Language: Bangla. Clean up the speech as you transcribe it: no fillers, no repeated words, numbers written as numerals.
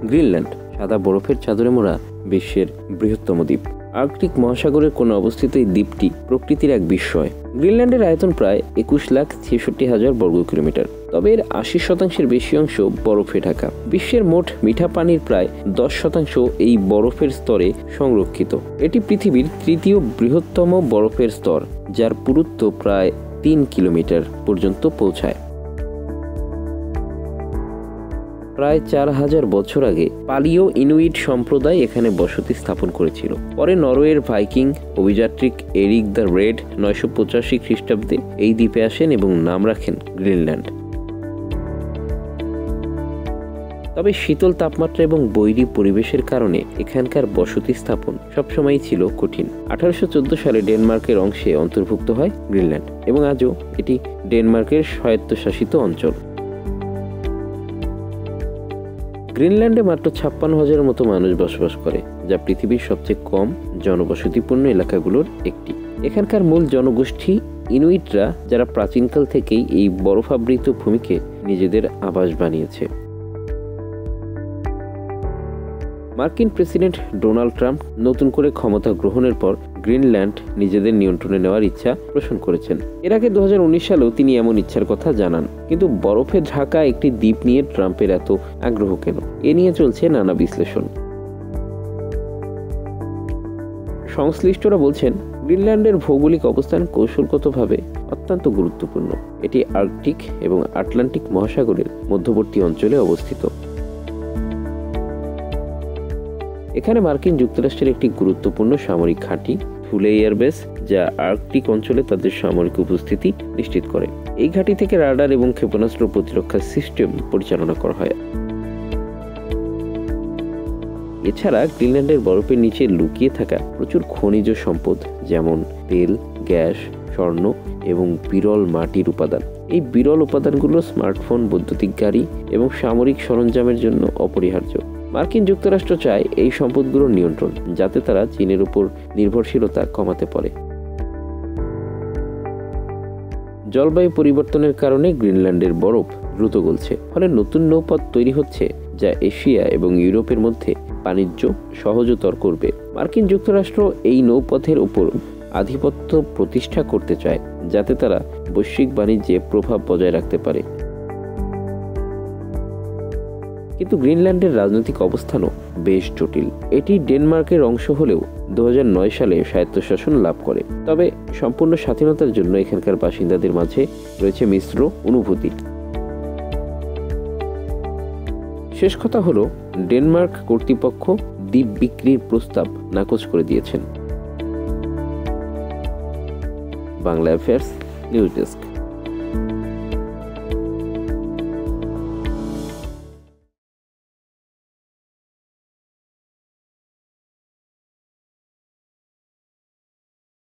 গ্রিনল্যান্ড সাদা বরফের চাদরে মোড়া বিশ্বের বৃহত্তম দ্বীপ। আর্কটিক মহাসাগরের কোন অবস্থিত এই দ্বীপটি প্রকৃতির এক বিস্ময়। গ্রিনল্যান্ডের আয়তন প্রায় 21,66,000 বর্গ কিলোমিটার, তবে এর 80% বেশি অংশ বরফে ঢাকা। বিশ্বের মোট মিঠা পানির প্রায় 10% এই বরফের স্তরে সংরক্ষিত। এটি পৃথিবীর তৃতীয় বৃহত্তম বরফের স্তর, যার পুরুত্ব প্রায় 3 কিলোমিটার পর্যন্ত পৌঁছায়। প্রায় 4000 বছর আগে পালিও ইনুইট সম্প্রদায় এখানে বসতি স্থাপন করেছিল। পরে নরওয়ের ভাইকিং অভিযাত্রী এরিক দ্য রেড 985 খ্রিস্টাব্দে এই দ্বীপে আসেন এবং নাম রাখেন গ্রিনল্যান্ড। তবে শীতল তাপমাত্রা এবং বৈরী পরিবেশের কারণে এখানকার বসতি স্থাপন সবসময়ই ছিল কঠিন। 1814 সালে ডেনমার্কের অংশে অন্তর্ভুক্ত হয় গ্রিনল্যান্ড এবং আজও এটি ডেনমার্কের স্বায়ত্তশাসিত অঞ্চল। গ্রিনল্যান্ডে মাত্র 56,000 মতো মানুষ বসবাস করে, যা পৃথিবীর সবচেয়ে কম জনবসতিপূর্ণ এলাকাগুলোর একটি। এখানকার মূল জনগোষ্ঠী ইনুইটরা, যারা প্রাচীনকাল থেকেই এই বরফাবৃত ভূমিকে নিজেদের আবাস বানিয়েছে। মার্কিন প্রেসিডেন্ট ডোনাল্ড ট্রাম্প নতুন করে ক্ষমতা গ্রহণের পর গ্রিনল্যান্ড নিজেদের নিয়ন্ত্রণে নেওয়ার ইচ্ছা পোষণ করেছেন। এর আগে 2019 সালেও তিনি এমন ইচ্ছার কথা জানান। কিন্তু বরফে ঢাকা একটি দ্বীপ নিয়ে ট্রাম্পের এত আগ্রহ কেন? এ নিয়ে চলছে নানা বিশ্লেষণ। সংশ্লিষ্টরা বলছেন, গ্রিনল্যান্ডের ভৌগোলিক অবস্থান কৌশলগতভাবে অত্যন্ত গুরুত্বপূর্ণ। এটি আর্কটিক এবং আটলান্টিক মহাসাগরের মধ্যবর্তী অঞ্চলে অবস্থিত। এখানে মার্কিন যুক্তরাষ্ট্রের একটি গুরুত্বপূর্ণ সামরিক ঘাঁটি থুলে এয়ারবেস, যা আর্কটিক অঞ্চলে তাদের সামরিক উপস্থিতি নিশ্চিত করে। এই ঘাঁটি থেকে রাডার এবং ক্ষেপণাস্ত্র প্রতিরক্ষা সিস্টেম পরিচালনা করা হয়। এছাড়া গ্রিনল্যান্ডের বরফের নিচে লুকিয়ে থাকা প্রচুর খনিজ সম্পদ, যেমন তেল, গ্যাস, স্বর্ণ এবং বিরল মাটির উপাদান। এই বিরল উপাদানগুলো স্মার্টফোন, বৈদ্যুতিক গাড়ি এবং সামরিক সরঞ্জামের জন্য অপরিহার্য। মার্কিন যুক্তরাষ্ট্র চায় এই সম্পদগুলোর নিয়ন্ত্রণ, যাতে তারা চীনের উপর নির্ভরশীলতা কমাতে পারে। জলবায়ু পরিবর্তনের কারণে গ্রিনল্যান্ডের বরফ দ্রুত গলছে, ফলে নতুন নৌপথ তৈরি হচ্ছে, যা এশিয়া এবং ইউরোপের মধ্যে বাণিজ্য সহজতর করবে। মার্কিন যুক্তরাষ্ট্র এই নৌপথের উপর আধিপত্য প্রতিষ্ঠা করতে চায়, যাতে তারা বৈশ্বিক বাণিজ্যে প্রভাব বজায় রাখতে পারে। কিন্তু গ্রিনল্যান্ডের রাজনৈতিক অবস্থানও বেশ জটিল। এটি ডেনমার্কের অংশ হলেও 2009 সালে স্বায়ত্তশাসন লাভ করে। তবে সম্পূর্ণ স্বাধীনতার জন্য এখানকার বাসিন্দাদের মাঝে রয়েছে মিশ্র অনুভূতি। শেষ কথা হলো, ডেনমার্ক কর্তৃপক্ষ দ্বীপ বিক্রির প্রস্তাব নাকচ করে দিয়েছেন। Bangla affairs news desk.